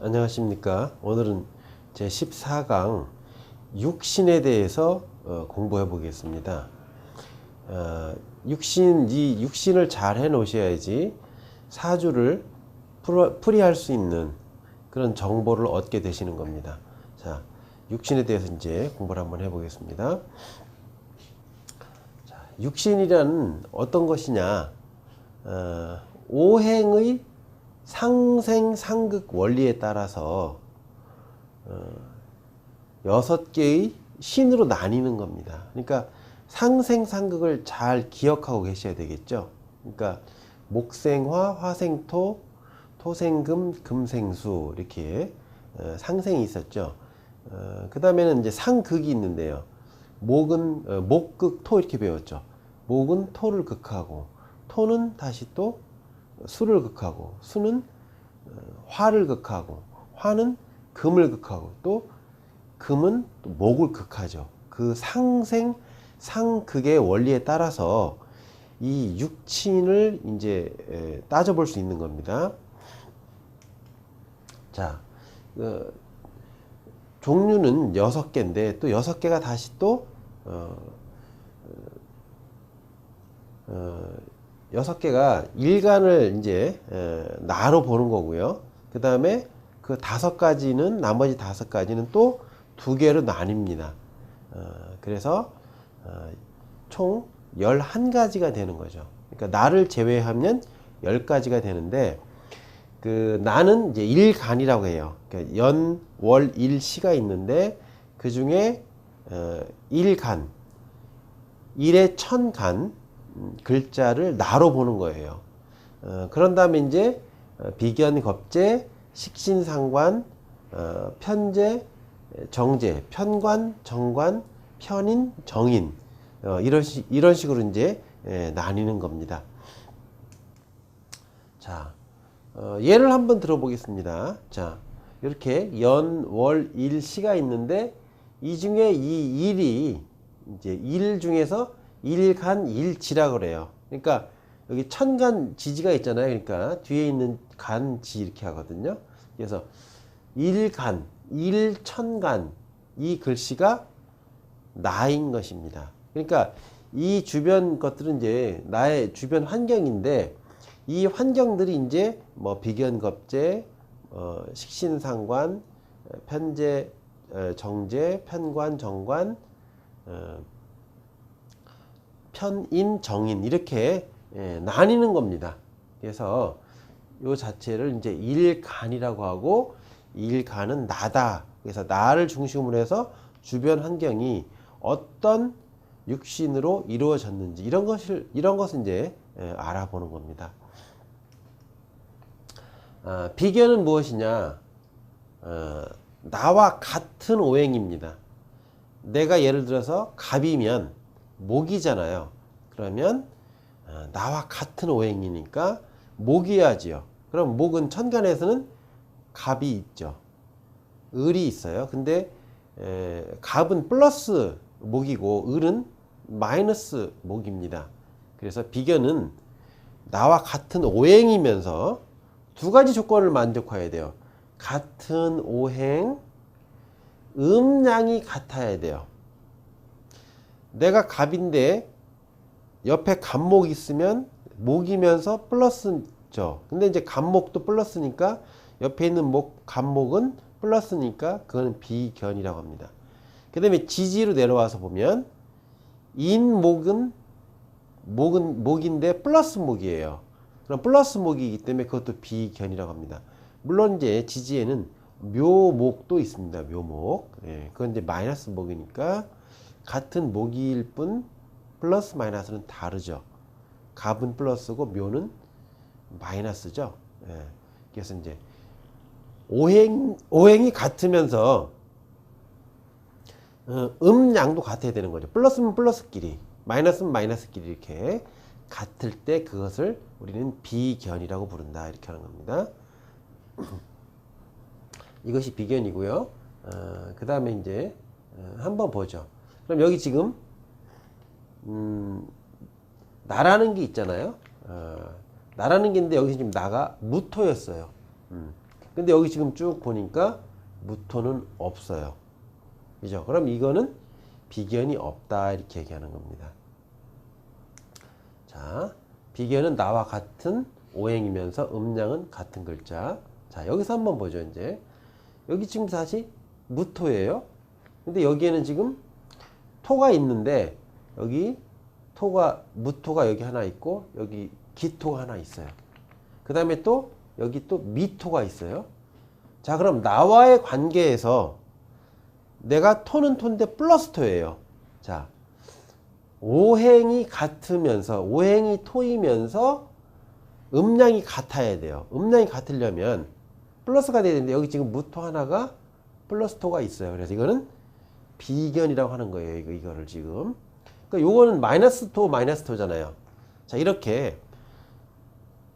안녕하십니까. 오늘은 제 14강 육신에 대해서 공부해 보겠습니다. 이 육신을 잘 해 놓으셔야지 사주를 풀이할 수 있는 그런 정보를 얻게 되시는 겁니다. 자, 육신에 대해서 이제 공부를 한번 해 보겠습니다. 자, 육신이란 어떤 것이냐? 오행의 상생상극 원리에 따라서 6개의 신으로 나뉘는 겁니다. 그러니까 상생상극을 잘 기억하고 계셔야 되겠죠. 그러니까 목생화, 화생토, 토생금, 금생수 이렇게 상생이 있었죠. 그 다음에는 이제 상극이 있는데요. 목은 목극 토 이렇게 배웠죠. 목은 토를 극하고 토는 다시 또 수를 극하고 수는 화를 극하고 화는 금을 극하고 또 금은 또 목을 극하죠. 그 상생 상극의 원리에 따라서 이 육친을 이제 따져볼 수 있는 겁니다. 자, 종류는 6개인데 또 6개가 다시 또 6개가 일간을 이제 나로 보는 거고요. 그 다음에 그 5가지는 나머지 5가지는 또 2개로 나뉩니다. 그래서 총 11가지가 되는 거죠. 그러니까 나를 제외하면 10가지가 되는데 그 나는 이제 일간이라고 해요. 그러니까 연, 월, 일, 시가 있는데 그 중에 일간, 일의 천간 글자를 나로 보는 거예요. 그런 다음에 이제 비견, 겁재, 식신상관, 편재, 정재, 편관, 정관, 편인, 정인 이런 식으로 이제 나뉘는 겁니다. 자, 예를 한번 들어보겠습니다. 자, 이렇게 연, 월, 일, 시가 있는데 이 중에 이 일이 이제 일 중에서 일간 일지라 그래요. 그러니까 여기 천간 지지가 있잖아요. 그러니까 뒤에 있는 간지 이렇게 하거든요. 그래서 일간, 일천간 이 글씨가 나인 것입니다. 그러니까 이 주변 것들은 이제 나의 주변 환경인데 이 환경들이 이제 뭐 비견겁재, 식신상관, 편재, 정재, 편관, 정관, 편인, 정인 이렇게 나뉘는 겁니다. 그래서 이 자체를 이제 일간이라고 하고 일간은 나다. 그래서 나를 중심으로 해서 주변 환경이 어떤 육신으로 이루어졌는지 이런 것을 이제 알아보는 겁니다. 비견은 무엇이냐? 나와 같은 오행입니다. 내가 예를 들어서 갑이면 목이잖아요. 그러면 나와 같은 오행이니까 목이야지요. 그럼 목은 천간에서는 갑이 있죠. 을이 있어요. 근데 갑은 플러스 목이고 을은 마이너스 목입니다. 그래서 비견은 나와 같은 오행이면서 2가지 조건을 만족해야 돼요. 같은 오행, 음양이 같아야 돼요. 내가 갑인데 옆에 갑목이 있으면 목이면서 플러스죠. 근데 이제 갑목도 플러스니까 옆에 있는 갑목은 플러스니까 그거는 비견이라고 합니다. 그 다음에 지지로 내려와서 보면 인목은 목인데 플러스 목이에요. 그럼 플러스 목이기 때문에 그것도 비견이라고 합니다. 물론 이제 지지에는 묘목도 있습니다. 묘목. 그건 이제 마이너스 목이니까 같은 목일 뿐 플러스 마이너스는 다르죠. 갑은 플러스고 묘는 마이너스죠. 그래서 이제 오행이 같으면서 음양도 같아야 되는 거죠. 플러스면 플러스끼리, 마이너스면 마이너스끼리 이렇게 같을 때 그것을 우리는 비견이라고 부른다. 이렇게 하는 겁니다. 이것이 비견이고요. 그 다음에 이제 한번 보죠. 그럼 여기 지금 나라는 게 있잖아요. 나라는 게 있는데 여기서 지금 나가 무토였어요. 근데 여기 지금 쭉 보니까 무토는 없어요. 그죠? 그럼 이거는 비견이 없다 이렇게 얘기하는 겁니다. 자, 비견은 나와 같은 오행이면서 음양은 같은 글자. 자, 여기서 한번 보죠. 이제 여기 지금 사실 무토예요. 근데 여기에는 지금 토가 있는데 여기 무토가 여기 하나 있고 여기 기토가 하나 있어요. 그 다음에 또 여기 또 미토가 있어요. 자, 그럼 나와의 관계에서 내가 토는 토인데 플러스 토예요. 자, 오행이 같으면서 오행이 토이면서 음량이 같아야 돼요. 음량이 같으려면 플러스가 돼야 되는데 여기 지금 무토 하나가 플러스 토가 있어요. 그래서 이거는 비견이라고 하는 거예요. 이거를 지금. 그러니까 요거는 마이너스 토잖아요. 자, 이렇게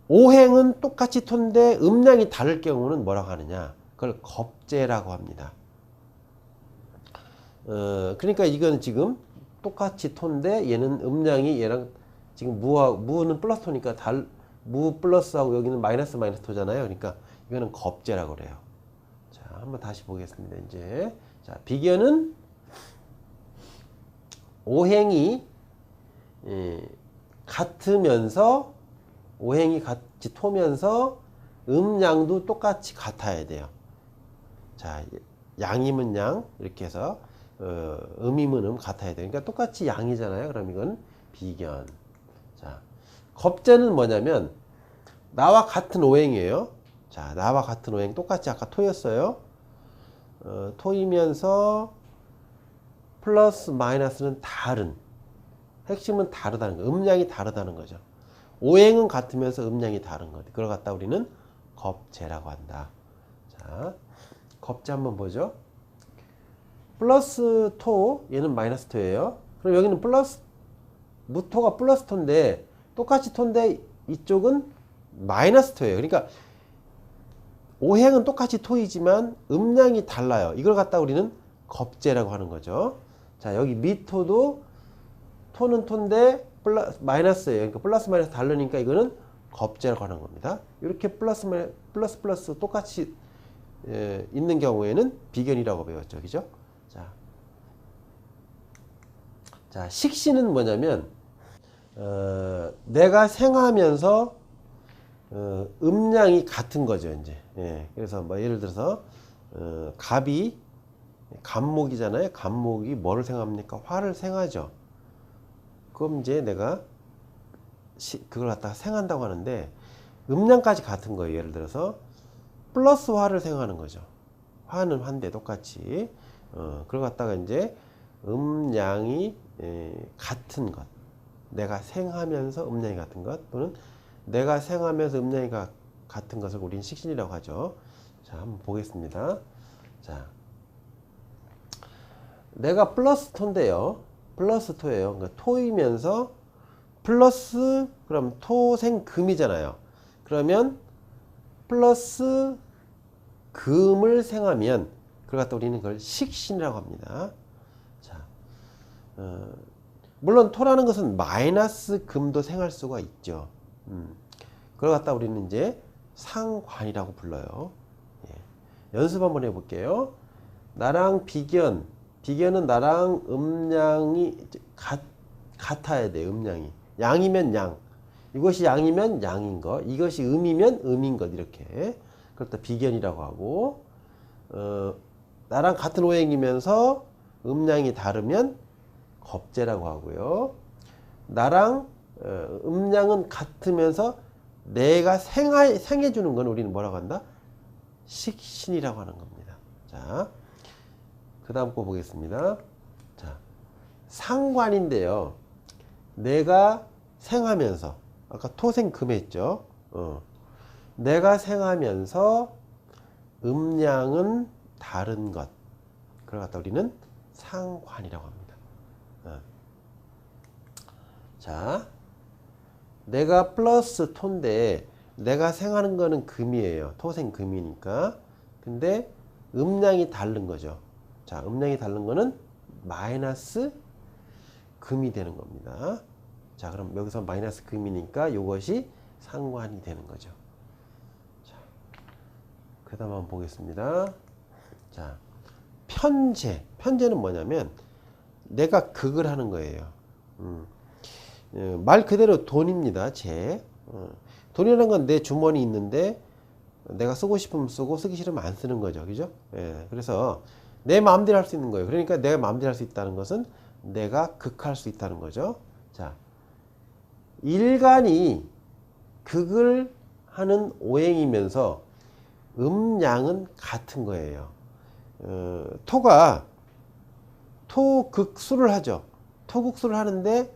오행은 똑같이 토인데 음량이 다를 경우는 뭐라고 하느냐? 그걸 겁재라고 합니다. 그러니까 이건 지금 똑같이 토인데 얘는 음량이 얘랑 지금 무는 플러스 토니까 무 플러스하고 여기는 마이너스 토잖아요. 그러니까 이거는 겁재라고 그래요. 자, 한번 다시 보겠습니다. 이제 자, 비견은 오행이 같으면서 오행이 같이 토면서 음양도 똑같이 같아야 돼요. 자, 양이면 양 이렇게 해서 음이면 음 같아야 돼요. 그러니까 똑같이 양이잖아요. 그럼 이건 비견. 자, 겁재는 뭐냐면 나와 같은 오행이에요. 자, 나와 같은 오행 똑같이 아까 토였어요. 토이면서 플러스 마이너스는 다른, 핵심은 다르다는 거, 음량이 다르다는 거죠. 오행은 같으면서 음량이 다른 것. 그걸 갖다 우리는 겁재라고 한다. 자, 겁재 한번 보죠. 플러스 토, 얘는 마이너스 토예요. 그럼 여기는 무토가 플러스 토인데 똑같이 토인데 이쪽은 마이너스 토예요. 그러니까 오행은 똑같이 토이지만 음량이 달라요. 이걸 갖다 우리는 겁재라고 하는 거죠. 자, 여기 미토도 토는 토인데 마이너스예요. 그러니까 플러스 마이너스 다르니까 이거는 겁재라고 하는 겁니다. 이렇게 플러스 똑같이 있는 경우에는 비견이라고 배웠죠. 그죠? 자, 식신은 뭐냐면 내가 생하면서 음량이 같은 거죠. 이제 그래서 뭐 예를 들어서 갑이 갑목이잖아요. 갑목이 뭐를 생합니까? 화를 생하죠. 그럼 이제 내가 그걸 갖다가 생한다고 하는데 음량까지 같은 거예요. 예를 들어서 플러스 화를 생하는 거죠. 화는 화인데 똑같이 그걸 갖다가 이제 음량이 같은 것, 내가 생하면서 음량이 같은 것, 또는 내가 생하면서 음량이 같은 것을 우리는 식신이라고 하죠. 자, 한번 보겠습니다. 자, 내가 플러스 토인데요. 플러스 토예요. 그러니까 토이면서 플러스, 그럼 토생금이잖아요. 그러면 플러스 금을 생하면 그걸 갖다 우리는 그걸 식신이라고 합니다. 자, 물론 토라는 것은 마이너스 금도 생할 수가 있죠. 그걸 갖다 우리는 이제 상관이라고 불러요. 연습 한번 해볼게요. 나랑 비견은 나랑 음량이 같아야 돼. 음량이 양이면 양, 이것이 양이면 양인 것, 이것이 음이면 음인 것, 이렇게 그렇다 비견이라고 하고, 나랑 같은 오행이면서 음량이 다르면 겁재라고 하고요. 나랑 음량은 같으면서 내가 생해주는 건 우리는 뭐라고 한다? 식신이라고 하는 겁니다. 자, 그 다음 거 보겠습니다. 자, 상관인데요. 내가 생하면서, 아까 토생금 했죠. 내가 생하면서 음량은 다른 것, 그걸 갖다 우리는 상관이라고 합니다. 자, 내가 플러스 토인데 내가 생하는 거는 금이에요. 토생금이니까. 근데 음량이 다른 거죠. 자, 음량이 다른 거는 마이너스 금이 되는 겁니다. 자, 그럼 여기서 마이너스 금이니까 이것이 상관이 되는 거죠. 자, 그 다음 한번 보겠습니다. 자, 편제. 편제는 뭐냐면 내가 극을 하는 거예요. 말 그대로 돈입니다. 제. 돈이라는 건 내 주머니 있는데 내가 쓰고 싶으면 쓰고 쓰기 싫으면 안 쓰는 거죠. 그죠? 예. 그래서 내 마음대로 할 수 있는 거예요. 그러니까 내가 마음대로 할 수 있다는 것은 내가 극할 수 있다는 거죠. 자, 일간이 극을 하는 오행이면서 음양은 같은 거예요. 토가 토극수를 하죠. 토극수를 하는데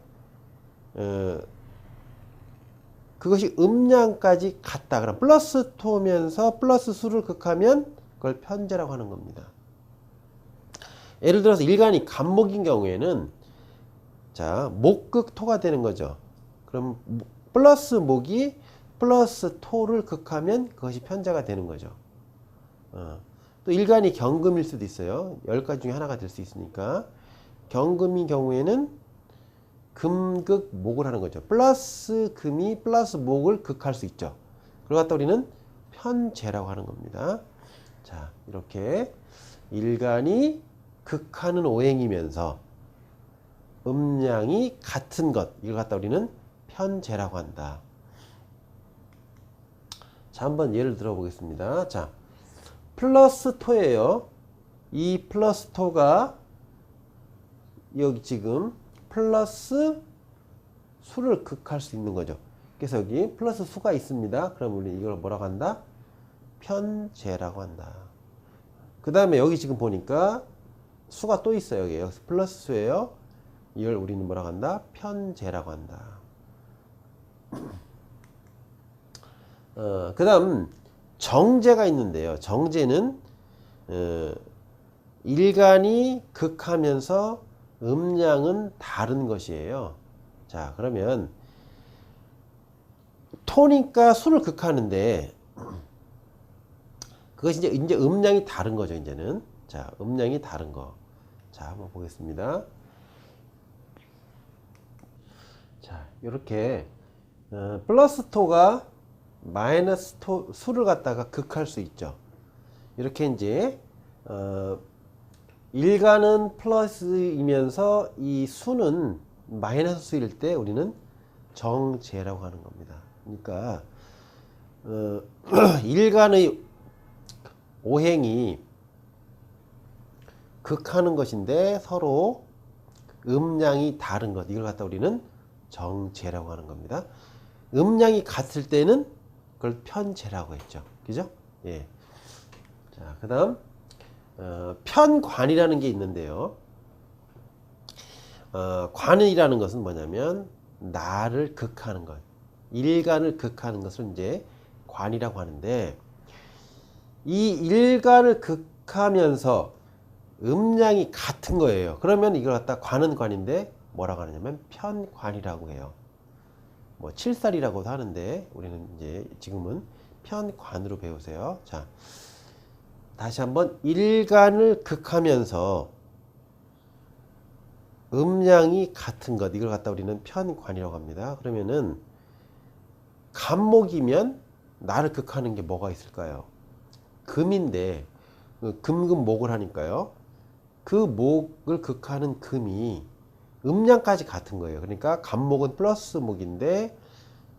그것이 음양까지 같다. 그럼 플러스 토면서 플러스 수를 극하면 그걸 편제라고 하는 겁니다. 예를 들어서 일간이 간목인 경우에는 자, 목극 토가 되는 거죠. 그럼 플러스 목이 플러스 토를 극하면 그것이 편제가 되는 거죠. 또 일간이 경금일 수도 있어요. 10가지 중에 하나가 될 수 있으니까. 경금인 경우에는 금극 목을 하는 거죠. 플러스 금이 플러스 목을 극할 수 있죠. 그걸 갖다 우리는 편제라고 하는 겁니다. 자, 이렇게 일간이 극하는 오행이면서 음양이 같은 것, 이걸 갖다 우리는 편제라고 한다. 자, 한번 예를 들어 보겠습니다. 자, 플러스 토예요. 이 플러스 토가 여기 지금 플러스 수를 극할 수 있는 거죠. 그래서 여기 플러스 수가 있습니다. 그럼 우리 이걸 뭐라고 한다? 편제라고 한다. 그 다음에 여기 지금 보니까 수가 또 있어요. 여기 플러스 수예요. 이걸 우리는 뭐라고 한다? 편제라고 한다. 그 다음 정제가 있는데요. 정제는 일간이 극하면서 음양은 다른 것이에요. 자, 그러면 토니까 수를 극하는데 그것이 이제 음양이 다른 거죠. 이제는 자, 음양이 다른 거. 자, 한번 보겠습니다. 자, 이렇게 플러스 토가 마이너스 토 수를 갖다가 극할 수 있죠. 이렇게 이제 일간은 플러스이면서 이 수는 마이너스 수일 때 우리는 정제라고 하는 겁니다. 그러니까 일간의 오행이 극하는 것인데 서로 음양이 다른 것, 이걸 갖다 우리는 정제라고 하는 겁니다. 음양이 같을 때는 그걸 편제라고 했죠. 그죠? 예. 자, 그 다음 편관이라는 게 있는데요. 관이라는 것은 뭐냐면 나를 극하는 것, 일간을 극하는 것을 이제 관이라고 하는데, 이 일간을 극하면서 음양이 같은 거예요. 그러면 이걸 갖다 관은 관인데 뭐라고 하느냐면 편관이라고 해요. 뭐 칠살이라고도 하는데 우리는 이제 지금은 편관으로 배우세요. 자, 다시 한번 일간을 극하면서 음양이 같은 것, 이걸 갖다 우리는 편관이라고 합니다. 그러면은 간목이면 나를 극하는 게 뭐가 있을까요? 금인데 금목을 하니까요. 그 목을 극하는 금이 음양까지 같은 거예요. 그러니까 간목은 플러스 목인데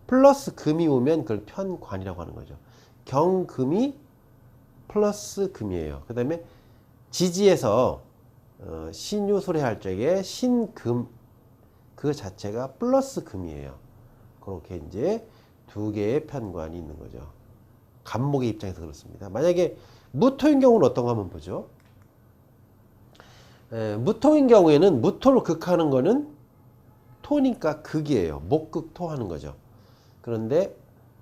플러스 금이 오면 그걸 편관이라고 하는 거죠. 경금이 플러스 금이에요. 그 다음에 지지에서 신유술해 할 적에 신금 그 자체가 플러스 금이에요. 그렇게 이제 두 개의 편관이 있는 거죠. 간목의 입장에서 그렇습니다. 만약에 무토인 경우는 어떤가 한번 보죠. 무토인 경우에는 무토를 극하는 거는 토니까 극이에요. 목극토 하는 거죠. 그런데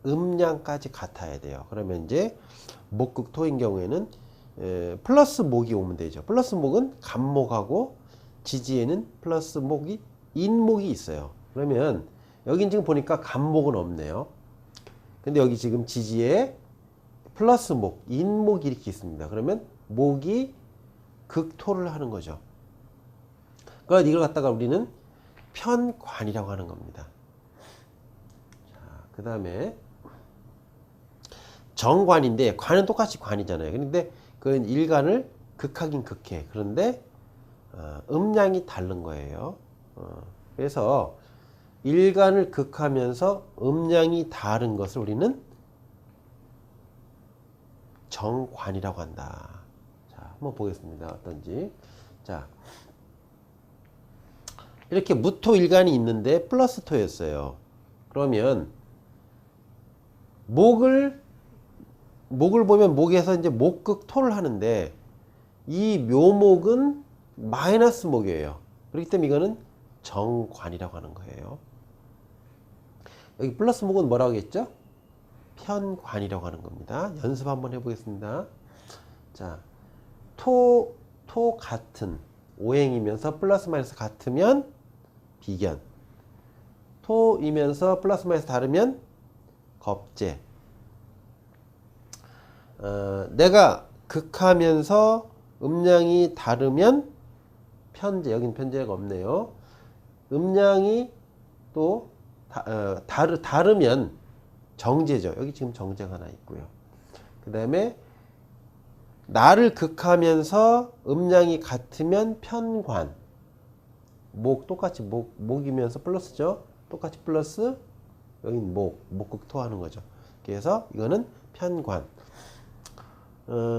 음양까지 같아야 돼요. 그러면 이제 목극토인 경우에는 플러스 목이 오면 되죠. 플러스 목은 간목하고 지지에는 플러스 목이 인목이 있어요. 그러면 여긴 지금 보니까 간목은 없네요. 근데 여기 지금 지지에 플러스 목, 인목이 이렇게 있습니다. 그러면 목이 극토를 하는 거죠. 그러니까 이걸 갖다가 우리는 편관이라고 하는 겁니다. 자, 그 다음에 정관인데 관은 똑같이 관이잖아요. 그런데 그건 일간을 극하긴 극해. 그런데 음량이 다른 거예요. 그래서 일간을 극하면서 음량이 다른 것을 우리는 정관이라고 한다. 자, 한번 보겠습니다. 어떤지. 자, 이렇게 무토 일간이 있는데 플러스 토였어요. 그러면 목을 보면 목에서 이제 목극 토를 하는데 이 묘목은 마이너스 목이에요. 그렇기 때문에 이거는 정관이라고 하는 거예요. 여기 플러스 목은 뭐라고 했죠? 편관이라고 하는 겁니다. 연습 한번 해보겠습니다. 자, 토 같은 오행이면서 플러스 마이너스 같으면 비견. 토이면서 플러스 마이너스 다르면 겁재. 내가 극하면서 음량이 다르면 편재. 여긴 편재가 없네요. 음량이 또 다르면 정재죠. 여기 지금 정재가 하나 있고요. 그 다음에 나를 극하면서 음량이 같으면 편관. 목 똑같이 목이면서 플러스죠. 똑같이 플러스 여기 목극토 하는 거죠. 그래서 이거는 편관.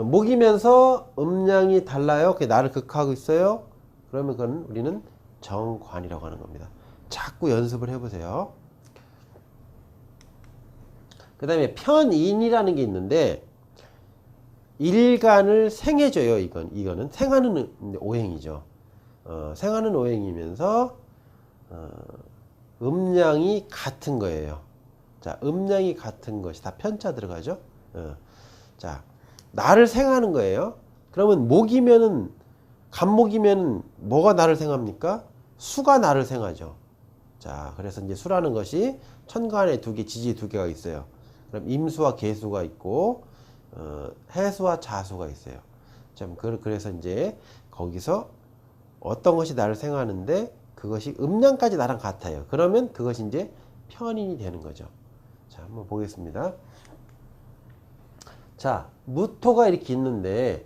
목이면서 음량이 달라요. 그게 나를 극하고 있어요. 그러면 그건 우리는 정관이라고 하는 겁니다. 자꾸 연습을 해보세요. 그 다음에 편인이라는 게 있는데 일간을 생해줘요. 이거는 생하는 오행이죠. 생하는 오행이면서 음량이 같은 거예요. 자, 음량이 같은 것이 다 편자 들어가죠. 자, 나를 생하는 거예요. 그러면 목이면은 간목이면 뭐가 나를 생합니까? 수가 나를 생하죠. 자, 그래서 이제 수라는 것이 천간에 두 개, 지지 두 개가 있어요. 그럼 임수와 계수가 있고 해수와 자수가 있어요. 참 그래서 이제 거기서 어떤 것이 나를 생하는데 그것이 음량까지 나랑 같아요. 그러면 그것이 이제 편인이 되는 거죠. 자, 한번 보겠습니다. 자, 무토가 이렇게 있는데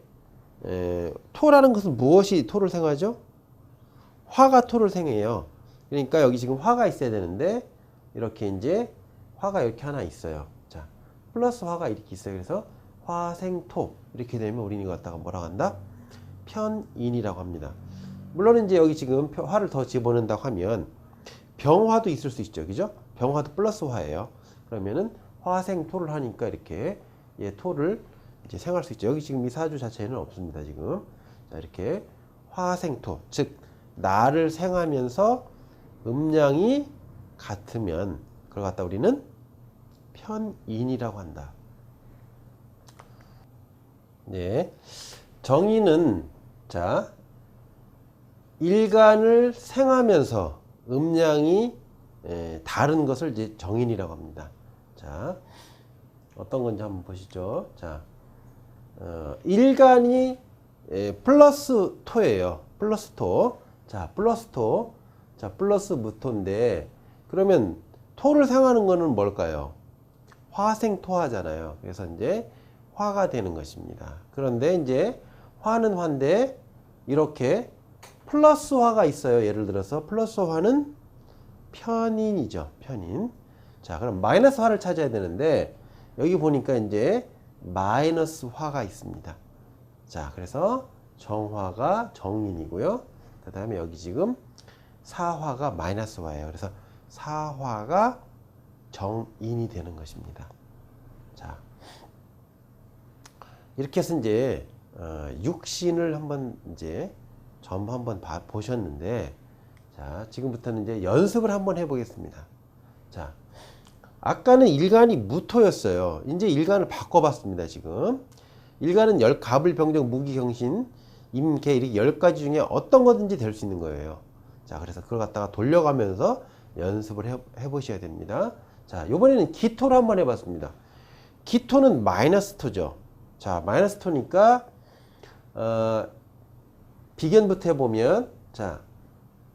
토라는 것은 무엇이 토를 생하죠? 화가 토를 생해요. 그러니까 여기 지금 화가 있어야 되는데 이렇게 이제 화가 이렇게 하나 있어요. 자, 플러스 화가 이렇게 있어요. 그래서 화생토 이렇게 되면 우리는 이거 갖다가 뭐라고 한다? 편인이라고 합니다. 물론 이제 여기 지금 화를 더 집어넣는다고 하면 병화도 있을 수 있죠. 그죠? 병화도 플러스 화예요. 그러면은 화생토를 하니까 이렇게 토를 이제 생할 수 있죠. 여기 지금 이 사주 자체에는 없습니다. 지금. 자, 이렇게 화생토, 즉 나를 생하면서 음량이 같으면 그걸 갖다 우리는 편인이라고 한다. 네. 정인은 자, 일간을 생하면서 음량이 다른 것을 이제 정인이라고 합니다. 자, 어떤 건지 한번 보시죠. 자, 일간이 플러스 토예요. 플러스 토. 자, 플러스 토. 자, 플러스 무토인데 그러면 토를 생하는 거는 뭘까요? 화생토하잖아요. 그래서 이제 화가 되는 것입니다. 그런데 이제 화는 화인데 이렇게 플러스 화가 있어요. 예를 들어서 플러스 화는 편인이죠. 편인. 자, 그럼 마이너스 화를 찾아야 되는데 여기 보니까 이제 마이너스 화가 있습니다. 자, 그래서 정화가 정인이고요. 그 다음에 여기 지금 사화가 마이너스 화예요. 그래서 사화가 정인이 되는 것입니다. 자, 이렇게 해서 이제 육신을 한번 이제 전부 한번 보셨는데, 자, 지금부터는 이제 연습을 한번 해보겠습니다. 자, 아까는 일간이 무토였어요. 이제 일간을 바꿔봤습니다. 지금 일간은 갑을 병정 무기경신 임계 이렇게 10가지 중에 어떤 거든지 될 수 있는 거예요. 자, 그래서 그걸 갖다가 돌려가면서 연습을 해보셔야 됩니다. 자, 이번에는 기토를 한번 해봤습니다. 기토는 마이너스 토죠. 자, 마이너스 토니까 비견부터 해보면, 자,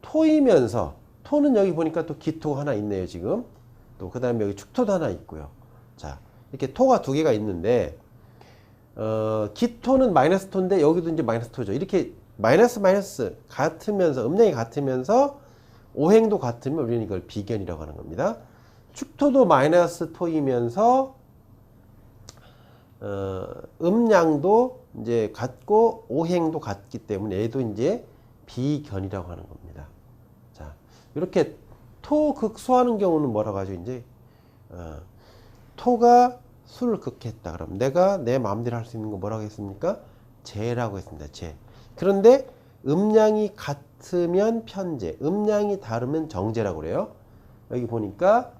토이면서, 토는 여기 보니까 또 기토가 하나 있네요, 지금. 또, 그 다음에 여기 축토도 하나 있고요. 자, 이렇게 토가 두 개가 있는데, 기토는 마이너스 토인데 여기도 이제 마이너스 토죠. 이렇게 마이너스 마이너스 같으면서, 음량이 같으면서 오행도 같으면 우리는 이걸 비견이라고 하는 겁니다. 축토도 마이너스 토이면서 음량도 이제 같고 오행도 같기 때문에 얘도 이제 비견이라고 하는 겁니다. 자, 이렇게 토 극소하는 경우는 뭐라고 하죠? 이제 토가 수를 극했다. 그럼 내가 내 마음대로 할 수 있는 거 뭐라고 했습니까? 재라고 했습니다. 재. 그런데 음량이 같으면 편재, 음량이 다르면 정재라고 그래요. 여기 보니까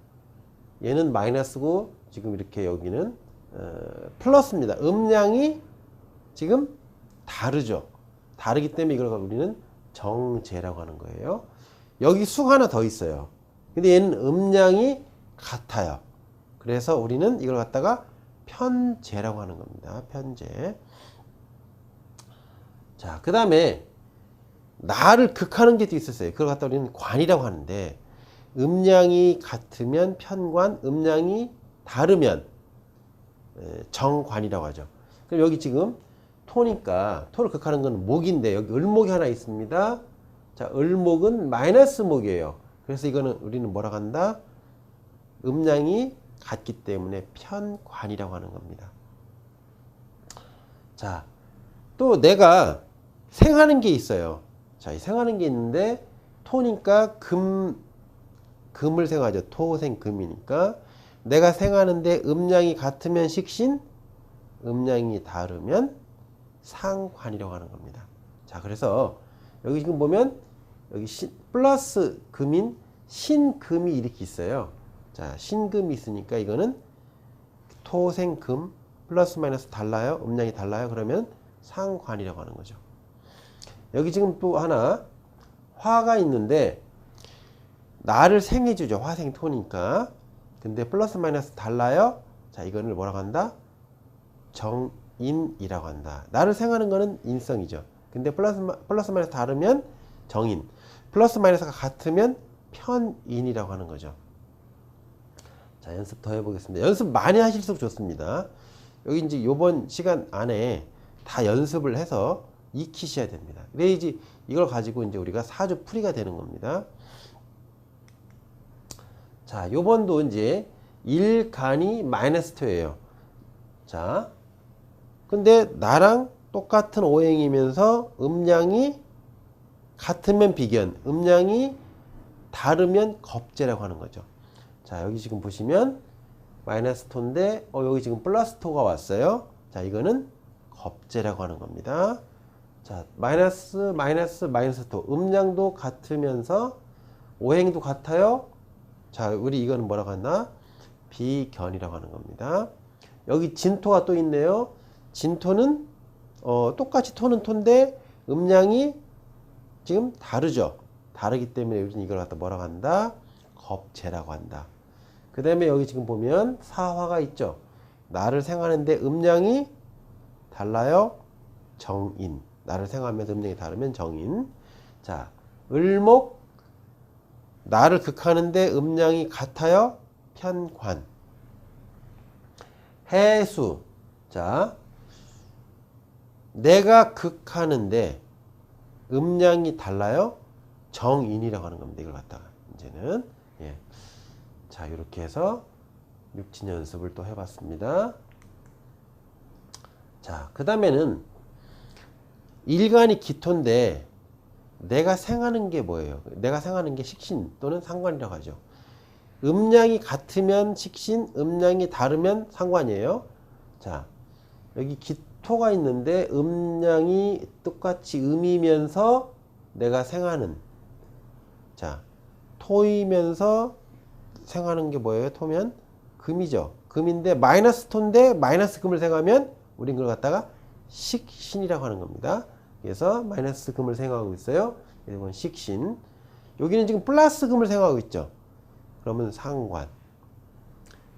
얘는 마이너스고 지금 이렇게 여기는 플러스입니다. 음량이 지금 다르죠. 다르기 때문에 이걸 우리는 정재라고 하는 거예요. 여기 수가 하나 더 있어요. 근데 얘는 음량이 같아요. 그래서 우리는 이걸 갖다가 편재라고 하는 겁니다. 편재. 자, 그 다음에 나를 극하는 게 또 있었어요. 그걸 갖다 우리는 관이라고 하는데, 음량이 같으면 편관, 음량이 다르면 정관이라고 하죠. 그럼 여기 지금 토니까, 토를 극하는 건 목인데 여기 을목이 하나 있습니다. 자, 을목은 마이너스 목이에요. 그래서 이거는 우리는 뭐라고 한다? 음량이 같기 때문에 편관이라고 하는 겁니다. 자, 또 내가 생하는 게 있어요. 자, 이 생하는 게 있는데 토니까 금을 생하죠. 토생금이니까 내가 생하는데 음량이 같으면 식신, 음량이 다르면 상관이라고 하는 겁니다. 자, 그래서 여기 지금 보면 여기 플러스 금인 신금이 이렇게 있어요. 자, 신금이 있으니까 이거는 토생금 플러스 마이너스 달라요. 음량이 달라요. 그러면 상관이라고 하는 거죠. 여기 지금 또 하나 화가 있는데 나를 생해주죠. 화생토니까. 근데 플러스 마이너스 달라요. 자, 이거를 뭐라고 한다? 정인이라고 한다. 나를 생하는 거는 인성이죠. 근데 플러스 마이너스 다르면 정인. 플러스 마이너스가 같으면 편인이라고 하는 거죠. 자, 연습 더 해보겠습니다. 연습 많이 하실수록 좋습니다. 여기 이제 요번 시간 안에 다 연습을 해서 익히셔야 됩니다. 그래야지 이걸 가지고 이제 우리가 사주 풀이가 되는 겁니다. 자, 요번도 이제 일간이 마이너스 2예요. 자, 근데 나랑 똑같은 오행이면서 음량이 같으면 비견, 음량이 다르면 겁재라고 하는 거죠. 자, 여기 지금 보시면 마이너스 토인데 여기 지금 플러스 토가 왔어요. 자, 이거는 겁재라고 하는 겁니다. 자, 마이너스 토, 음량도 같으면서 오행도 같아요. 자, 우리 이거는 뭐라고 하나? 비견이라고 하는 겁니다. 여기 진토가 또 있네요. 진토는 똑같이 토는 토인데 음량이 지금 다르죠. 다르기 때문에 우리는 이걸 갖다 뭐라고 한다? 겁재라고 한다. 그 다음에 여기 지금 보면 사화가 있죠. 나를 생하는데 음량이 달라요. 정인. 나를 생하면서 음량이 다르면 정인. 자, 을목. 나를 극하는데 음량이 같아요. 편관. 해수. 자, 내가 극하는데 음량이 달라요. 정인이라고 하는 겁니다. 이걸 갖다가 이제는 예. 자, 이렇게 해서 육진 연습을 또 해봤습니다. 자, 그 다음에는 일간이 기토인데 내가 생하는 게 뭐예요? 내가 생하는 게 식신 또는 상관이라고 하죠. 음량이 같으면 식신, 음량이 다르면 상관이에요. 자, 여기 기토가 있는데 음량이 똑같이 음이면서 내가 생하는, 자, 토이면서 생하는 게 뭐예요? 토면 금이죠. 금인데 마이너스 토인데 마이너스 금을 생하면 우린 그걸 갖다가 식신이라고 하는 겁니다. 그래서 마이너스 금을 생각하고 있어요. 이건 식신. 여기는 지금 플러스 금을 생각하고 있죠. 그러면 상관.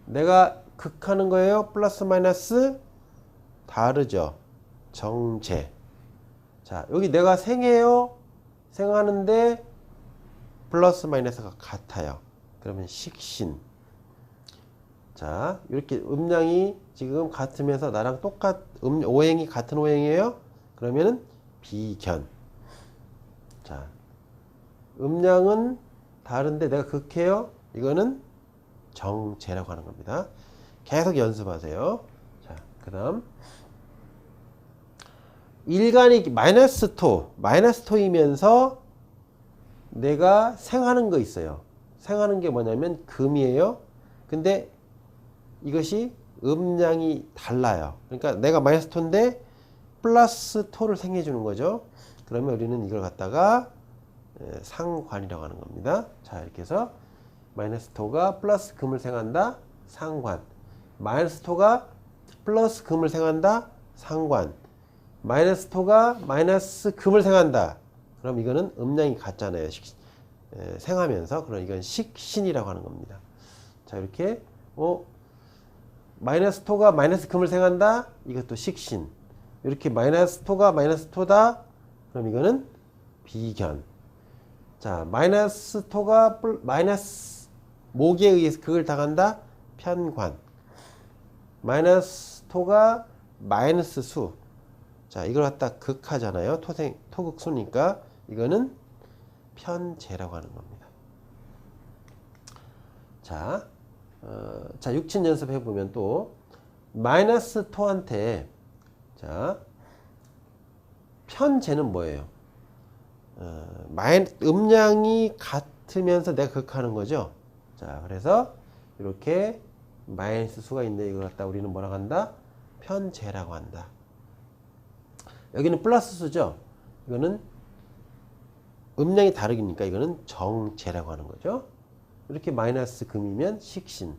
내가 극하는 거예요. 플러스 마이너스 다르죠. 정재. 자, 여기 내가 생해요. 생하는데 플러스 마이너스가 같아요. 그러면 식신. 자, 이렇게 음량이 지금 같으면서 나랑 오행이 같은 오행이에요? 그러면은 비견. 자, 음량은 다른데 내가 극해요? 이거는 정제라고 하는 겁니다. 계속 연습하세요. 자, 그 다음. 일간이 마이너스 토이면서 내가 생하는 거 있어요. 생하는 게 뭐냐면 금이에요. 근데 이것이 음량이 달라요. 그러니까 내가 마이너스 토인데 플러스 토를 생해 주는 거죠. 그러면 우리는 이걸 갖다가 상관이라고 하는 겁니다. 자, 이렇게 해서 마이너스 토가 플러스 금을 생한다. 상관. 마이너스 토가 플러스 금을 생한다. 상관. 마이너스 토가 마이너스 금을 생한다. 그럼 이거는 음량이 같잖아요. 생하면서. 그럼 이건 식신이라고 하는 겁니다. 자, 이렇게 마이너스 토가 마이너스 금을 생한다. 이것도 식신. 이렇게 마이너스 토가 마이너스 토다. 그럼 이거는 비견. 자, 마이너스 토가 마이너스 목에 의해서 극을 당한다. 편관. 마이너스 토가 마이너스 수. 자, 이걸 갖다 극하잖아요. 토극수니까 이거는 편제라고 하는 겁니다. 자, 육친 연습해 보면 또 마이너스 토한테 자, 편제는 뭐예요? 음량이 같으면서 내가 극하는 거죠. 자, 그래서 이렇게 마이너스 수가 있는데 이걸 갖다 우리는 뭐라고 한다? 편제라고 한다. 여기는 플러스 수죠. 이거는 음량이 다르니까 이거는 정제라고 하는 거죠. 이렇게 마이너스 금이면 식신,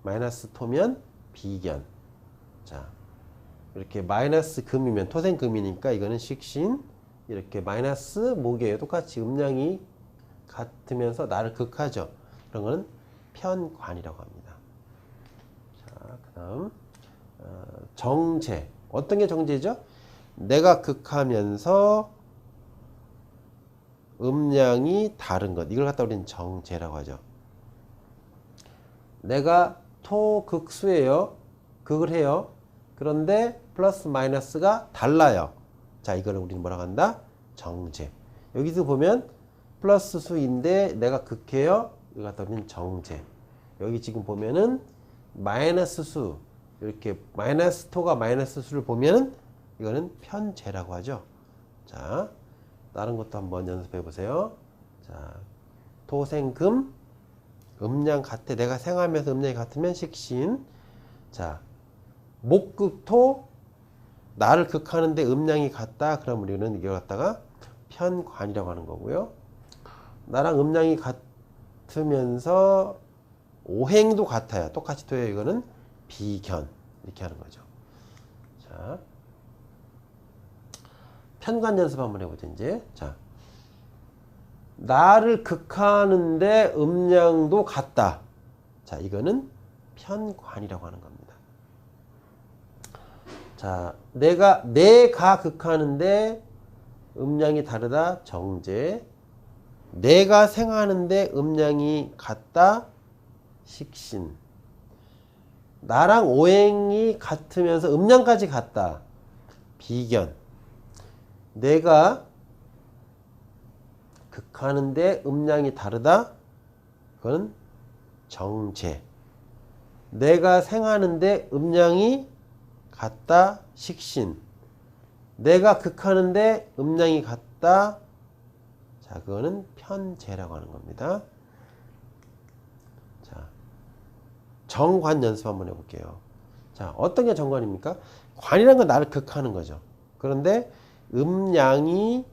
마이너스 토면 비견. 자, 이렇게 마이너스 금이면 토생금이니까 이거는 식신. 이렇게 마이너스 목이에요. 똑같이 음량이 같으면서 나를 극하죠. 그런 거는 편관이라고 합니다. 자, 그 다음 정제. 어떤 게 정제죠? 내가 극하면서 음량이 다른 것. 이걸 갖다 우리는 정제라고 하죠. 내가 토극수예요. 극을 해요. 그런데 플러스 마이너스가 달라요. 자, 이거를 우리는 뭐라고 한다? 정제. 여기서 보면 플러스 수인데 내가 극해요. 이거 갖다 우리는 정제. 여기 지금 보면은 마이너스 수. 이렇게 마이너스 토가 마이너스 수를 보면은 이거는 편제라고 하죠. 자, 다른 것도 한번 연습해 보세요. 자, 토생금, 음량 같아. 내가 생하면서 음량이 같으면 식신. 자, 목극토, 나를 극하는데 음량이 같다. 그럼 우리는 이걸 갖다가 편관이라고 하는 거고요. 나랑 음량이 같으면서 오행도 같아요. 똑같이 토해요. 이거는 비견. 이렇게 하는 거죠. 자, 편관 연습 한번 해보죠, 이제. 자, 나를 극하는데 음량도 같다. 자, 이거는 편관이라고 하는 겁니다. 자, 내가 극하는데 음량이 다르다. 정제. 내가 생하는데 음량이 같다. 식신. 나랑 오행이 같으면서 음량까지 같다. 비견. 내가 극하는데 음량이 다르다. 그건 정제. 내가 생하는데 음량이 같다. 식신. 내가 극하는데 음량이 같다. 자, 그거는 편제라고 하는 겁니다. 자, 정관 연습 한번 해볼게요. 자, 어떤 게 정관입니까? 관이라는 건 나를 극하는 거죠. 그런데 음량이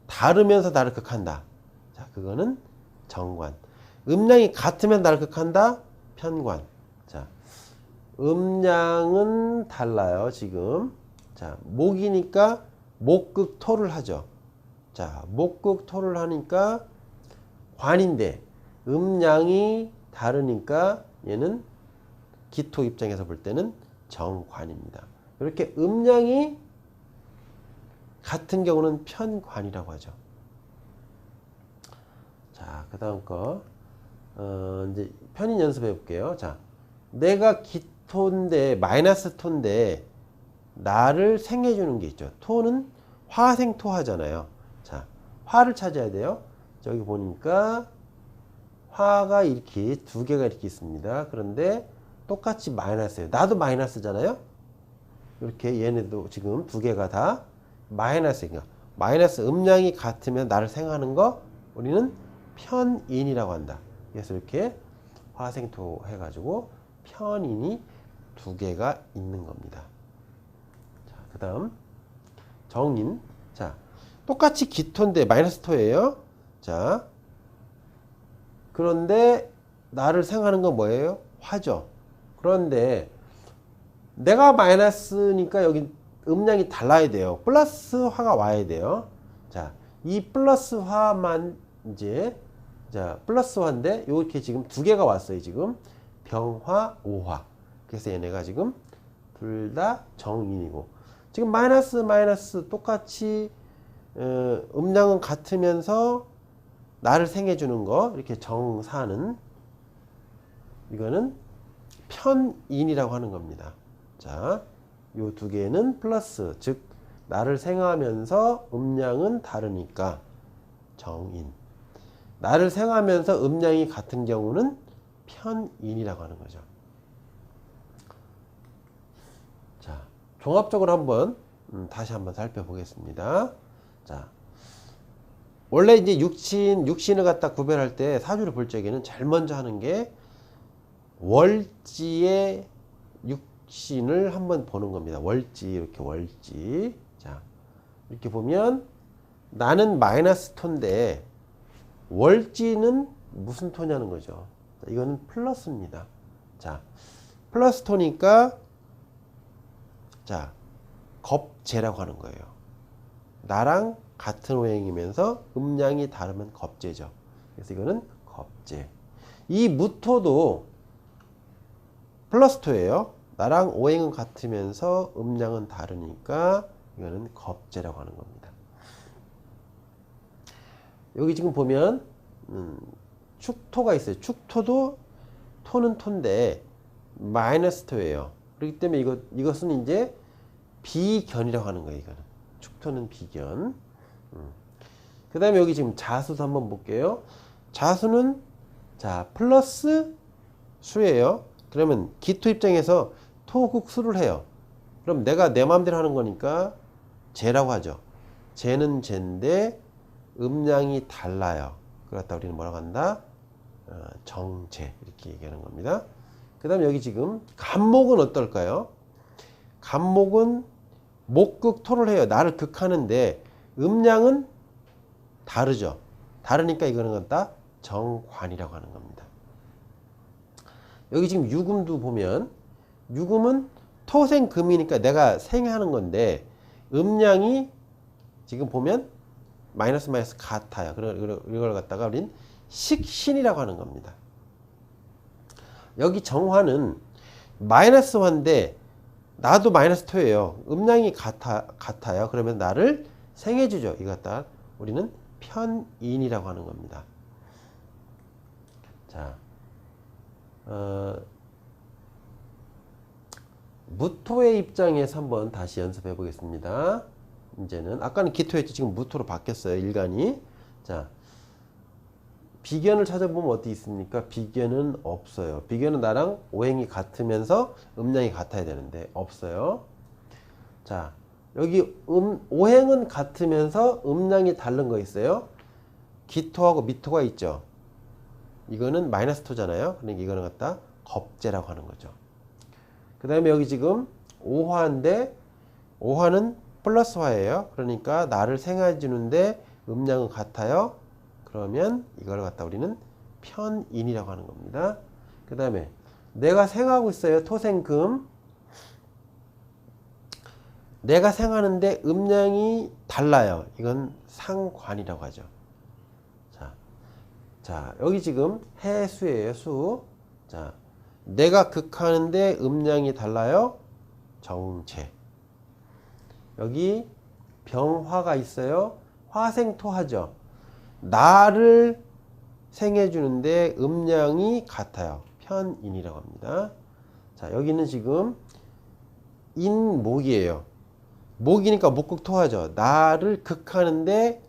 다르면서 나를 극한다. 자, 그거는 정관. 음량이 같으면 나를 극한다. 편관. 자, 음량은 달라요, 지금. 자, 목이니까 목극토를 하죠. 자, 목극토를 하니까 관인데 음량이 다르니까 얘는 기토 입장에서 볼 때는 정관입니다. 이렇게 음량이 같은 경우는 편관이라고 하죠. 자, 그 다음 거 이제 편인 연습해 볼게요. 자, 내가 기토인데 마이너스 토인데 나를 생해주는 게 있죠. 토는 화생토 하잖아요. 자, 화를 찾아야 돼요. 저기 보니까 화가 이렇게 두 개가 이렇게 있습니다. 그런데 똑같이 마이너스예요. 나도 마이너스잖아요. 이렇게 얘네도 지금 두 개가 다 마이너스니까 마이너스 음량이 같으면 나를 생하는 거 우리는 편인이라고 한다. 그래서 이렇게 화생토 해가지고 편인이 두 개가 있는 겁니다. 자, 그 다음 정인. 자, 똑같이 기토인데 마이너스 토예요. 자, 그런데 나를 생하는 건 뭐예요? 화죠. 그런데 내가 마이너스니까 여기 음량이 달라야 돼요. 플러스 화가 와야 돼요. 자, 이 플러스 화만 이제 자, 플러스 화인데 이렇게 지금 두 개가 왔어요. 지금 병화, 오화. 그래서 얘네가 지금 둘 다 정인이고 지금 마이너스 똑같이 음량은 같으면서 나를 생해주는 거 이렇게 정사는 이거는 편인이라고 하는 겁니다. 자, 요 두 개는 플러스, 즉 나를 생하면서 음량은 다르니까 정인. 나를 생하면서 음량이 같은 경우는 편인이라고 하는 거죠. 자, 종합적으로 한번 다시 한번 살펴보겠습니다. 자, 원래 이제 육신을 갖다 구별할 때 사주를 볼 적에는 제일 먼저 하는 게 월지의 육신을 한번 보는 겁니다. 월지, 이렇게 월지. 자, 이렇게 보면 나는 마이너스 토인데 월지는 무슨 토냐는 거죠. 자, 이거는 플러스입니다. 자, 플러스 토니까 자, 겁재라고 하는 거예요. 나랑 같은 오행이면서 음량이 다르면 겁재죠. 그래서 이거는 겁재. 이 무토도 플러스 토예요. 나랑 오행은 같으면서 음량은 다르니까 이거는 겁재라고 하는 겁니다. 여기 지금 보면 축토가 있어요. 축토도 토는 토인데 마이너스 토예요. 그렇기 때문에 이것은 이제 비견이라고 하는 거예요. 이거는 축토는 비견. 그 다음에 여기 지금 자수도 한번 볼게요. 자수는 자 플러스 수예요. 그러면 기토 입장에서 토국수를 해요. 그럼 내가 내 마음대로 하는 거니까 재라고 하죠. 재는 재인데 음량이 달라요. 그렇다 우리는 뭐라고 한다? 정재 이렇게 얘기하는 겁니다. 그 다음에 여기 지금 간목은 어떨까요? 간목은 목극토를 해요. 나를 극하는데 음량은 다르죠. 다르니까 이거는 갖다 정관이라고 하는 겁니다. 여기 지금 유금도 보면 유금은 토생금이니까 내가 생하는 건데 음량이 지금 보면 마이너스 같아요. 이걸 갖다가 우린 식신이라고 하는 겁니다. 여기 정화는 마이너스 화인데 나도 마이너스 토예요. 음량이 같아요. 그러면 나를 생해주죠. 이거 갖다 우리는 편인이라고 하는 겁니다. 자, 무토의 입장에서 한번 다시 연습해 보겠습니다. 이제는 아까는 기토였지 지금 무토로 바뀌었어요. 일간이. 자, 비견을 찾아보면 어디 있습니까? 비견은 없어요. 비견은 나랑 오행이 같으면서 음량이 같아야 되는데 없어요. 자, 여기 오행은 같으면서 음량이 다른 거 있어요. 기토하고 미토가 있죠. 이거는 마이너스 토잖아요. 그러니까 이거는 갖다 겁재라고 하는 거죠. 그 다음에 여기 지금 오화인데 오화는 플러스 화예요. 그러니까 나를 생해 주는데 음량은 같아요. 그러면 이걸 갖다 우리는 편인이라고 하는 겁니다. 그 다음에 내가 생하고 있어요. 토생금. 내가 생하는데 음량이 달라요. 이건 상관이라고 하죠. 자, 여기 지금 해수예요. 수. 자, 내가 극하는데 음량이 달라요. 정체. 여기 병화가 있어요. 화생토하죠. 나를 생해주는데 음량이 같아요. 편인이라고 합니다. 자, 여기는 지금 인목이에요. 목이니까 목극토하죠. 나를 극하는데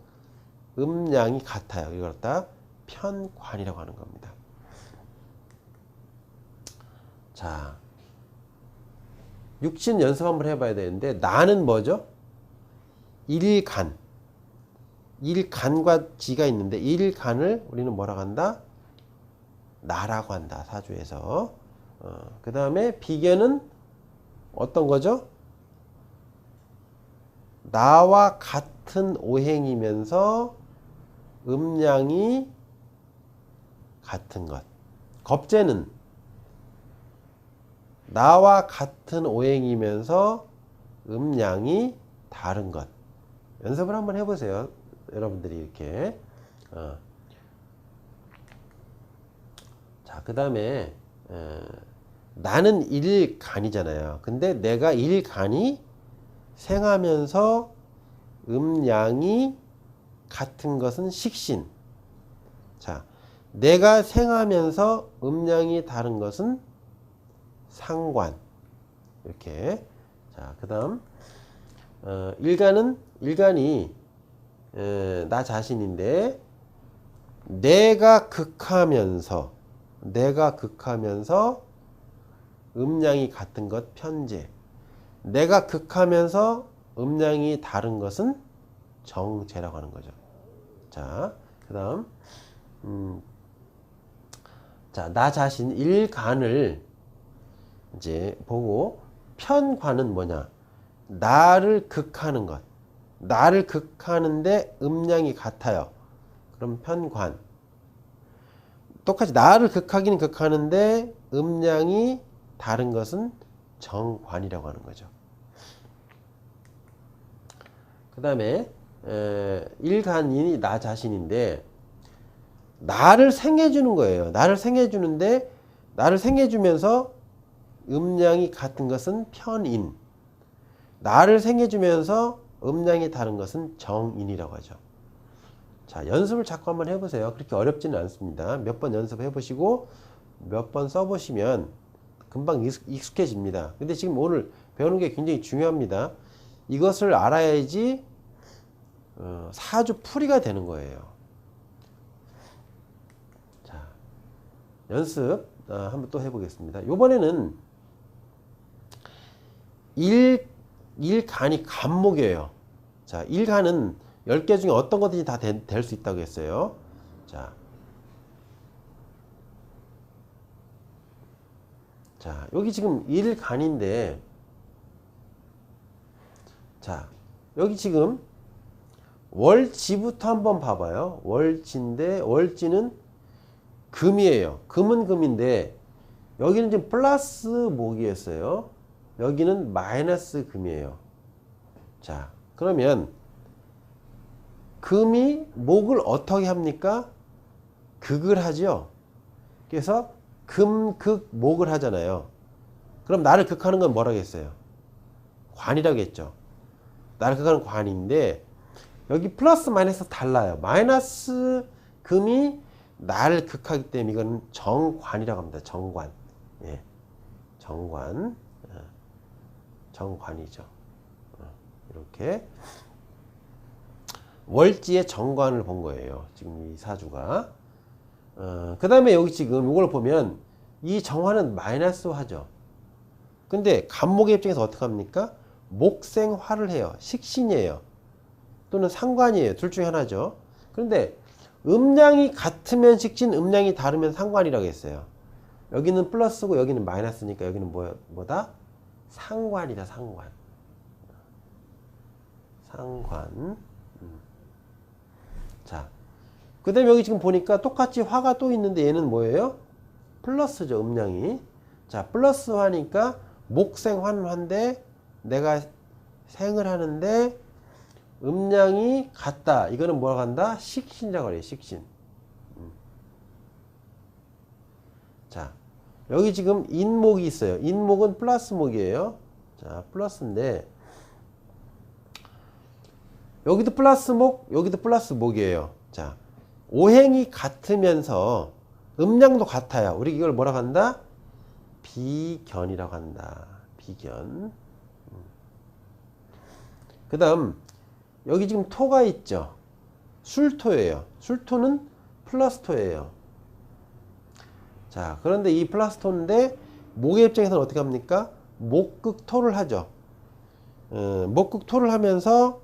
음양이 같아요. 이걸 갖다 편관이라고 하는 겁니다. 자, 육신 연습 한번 해봐야 되는데, 나는 뭐죠? 일간. 일간과 지가 있는데, 일간을 우리는 뭐라고 한다? 나라고 한다. 사주에서. 그 다음에 비견은 어떤 거죠? 나와 같은 오행이면서 음양이 같은 것. 겁재는 나와 같은 오행이면서 음양이 다른 것. 연습을 한번 해보세요. 여러분들이 이렇게. 자, 그 다음에 나는 일간이잖아요. 근데 내가 일간이 생하면서 음양이 같은 것은 식신. 자, 내가 생하면서 음양이 다른 것은 상관. 이렇게. 자, 그 다음 일간이 나 자신인데 내가 극하면서 음양이 같은 것 편재. 내가 극하면서 음양이 다른 것은 정재라고 하는 거죠. 자, 그 다음 자, 나 자신 일간을 이제 보고 편관은 뭐냐? 나를 극하는 것. 나를 극하는데 음양이 같아요. 그럼 편관. 똑같이 나를 극하기는 극하는데 음양이 다른 것은 정관이라고 하는 거죠. 그 다음에 일간이 나 자신인데 나를 생해주는 거예요. 나를 생해주는데 나를 생해주면서 음양이 같은 것은 편인. 나를 생해주면서 음양이 다른 것은 정인이라고 하죠. 자, 연습을 자꾸 한번 해보세요. 그렇게 어렵지는 않습니다. 몇 번 연습해보시고 몇 번 써보시면 금방 익숙해집니다. 근데 지금 오늘 배우는 게 굉장히 중요합니다. 이것을 알아야지 사주 풀이가 되는 거예요. 자, 연습 한번 또 해보겠습니다. 이번에는 일간이 간목이에요. 자, 일간은 10개 중에 어떤 것든지 다 될 수 있다고 했어요. 자, 여기 지금 일간인데, 자, 여기 지금 월지부터 한번 봐봐요. 월지인데, 월지는 금이에요. 금은 금인데, 여기는 지금 플러스 목이었어요. 여기는 마이너스 금이에요. 자, 그러면 금이 목을 어떻게 합니까? 극을 하죠. 그래서 금극 목을 하잖아요. 그럼 나를 극하는 건 뭐라고 했어요? 관이라고 했죠. 나를 극하는 관인데 여기 플러스 마이너스 달라요. 마이너스 금이 나를 극하기 때문에 이건 정관이라고 합니다. 정관. 예. 정관. 정관이죠. 이렇게 월지의 정관을 본 거예요. 지금 이 사주가. 그 다음에 여기 지금 이걸 보면 이 정화는 마이너스 화죠. 근데 간목의 입장에서 어떻게 합니까? 목생화를 해요. 식신이에요. 또는 상관이에요. 둘 중에 하나죠. 그런데 음량이 같으면 식신, 음량이 다르면 상관이라고 했어요. 여기는 플러스고 여기는 마이너스니까 여기는 뭐다? 상관이다. 상관. 상관. 자, 그 다음에 여기 지금 보니까 똑같이 화가 또 있는데 얘는 뭐예요? 플러스죠. 음량이. 자, 플러스 화니까 목생환화인데 내가 생을 하는데 음량이 같다. 이거는 뭐라고 한다? 식신이라고 그래요. 식신. 자, 여기 지금 인목이 있어요. 인목은 플러스 목이에요. 자, 플러스인데 여기도 플러스 목, 여기도 플러스 목이에요. 자, 오행이 같으면서 음량도 같아요. 우리 이걸 뭐라고 한다? 비견이라고 한다. 비견. 그 다음 여기 지금 토가 있죠. 술토예요. 술토는 플러스토예요. 자, 그런데 이 플러스토인데 목의 입장에서는 어떻게 합니까? 목극토를 하죠. 목극토를 하면서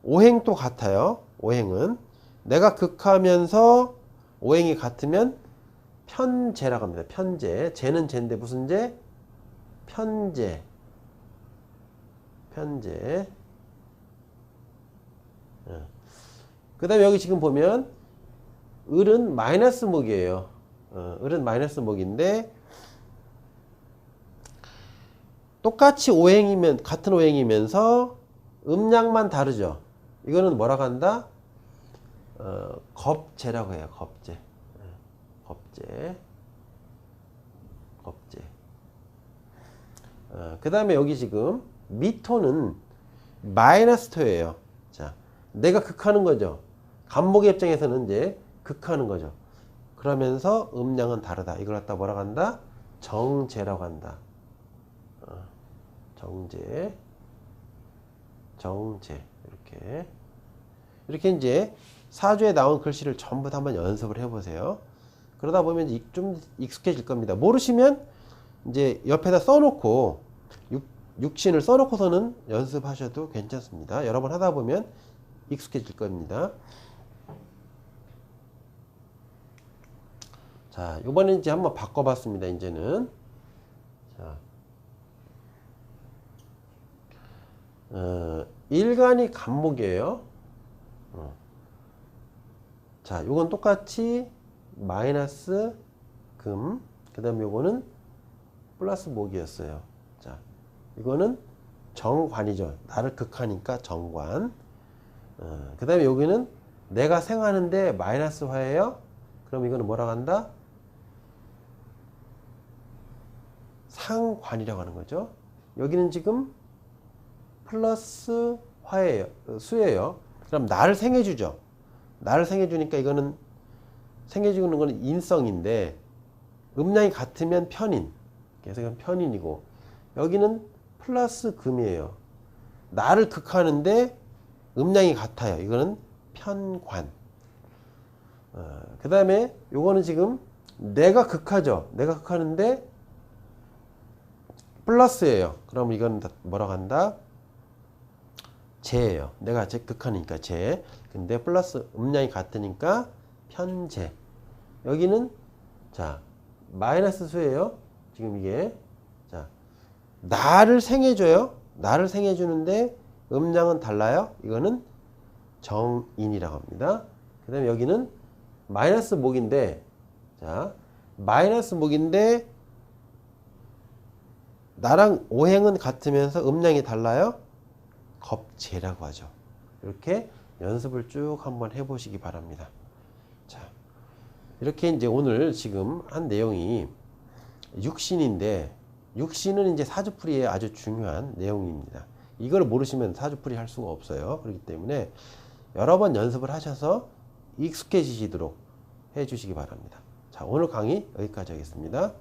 오행도 같아요. 오행은 내가 극하면서 오행이 같으면 편재라고 합니다. 편재. 재는 재인데 무슨 재? 편재. 편재. 그 다음에 여기 지금 보면 을은 마이너스 목이에요. 을은 마이너스 목인데 똑같이 오행이면 같은 오행이면서 음양만 다르죠. 이거는 뭐라고 한다? 겁재라고 해요. 겁재. 겁재. 겁재. 그 다음에 여기 지금 미토는 마이너스 토예요. 자, 내가 극하는 거죠. 간목의 입장에서는 이제 극하는 거죠. 그러면서 음양은 다르다. 이걸 갖다 뭐라고 한다? 정재라고 한다. 정재. 정재. 이렇게 이제 사주에 나온 글씨를 전부 다 한번 연습을 해보세요. 그러다 보면 이제 좀 익숙해질 겁니다. 모르시면 이제 옆에다 써놓고 육신을 써놓고서는 연습하셔도 괜찮습니다. 여러 번 하다 보면 익숙해질 겁니다. 자, 이번엔 이제 한번 바꿔봤습니다. 이제는 자, 일간이 간목이에요. 자, 요건 똑같이 마이너스 금, 그 다음에 요거는 플러스 목이었어요. 자, 이거는 정관이죠. 나를 극하니까 정관. 그 다음에 여기는 내가 생하는데 마이너스 화예요. 그럼 이거는 뭐라고 한다? 상관이라고 하는 거죠. 여기는 지금 플러스 화예요. 수예요. 그럼 나를 생해주죠. 나를 생해주니까 이거는 생해주는 거는 인성인데 음량이 같으면 편인. 그래서 이건 편인이고 여기는 플러스 금이에요. 나를 극하는데 음량이 같아요. 이거는 편관. 그 다음에 요거는 지금 내가 극하죠. 내가 극하는데 플러스예요. 그럼 이건 뭐라고 한다? 재예요. 내가 극하니까 재. 근데 플러스 음량이 같으니까 편재. 여기는 자 마이너스 수예요. 지금 이게 자 나를 생해줘요. 나를 생해주는데 음량은 달라요. 이거는 정인이라고 합니다. 그 다음에 여기는 마이너스 목인데 자 마이너스 목인데 나랑 오행은 같으면서 음량이 달라요. 겁재라고 하죠. 이렇게 연습을 쭉 한번 해보시기 바랍니다. 자, 이렇게 이제 오늘 지금 한 내용이 육신인데 육신은 이제 사주풀이의 아주 중요한 내용입니다. 이걸 모르시면 사주풀이 할 수가 없어요. 그렇기 때문에 여러 번 연습을 하셔서 익숙해지시도록 해주시기 바랍니다. 자, 오늘 강의 여기까지 하겠습니다.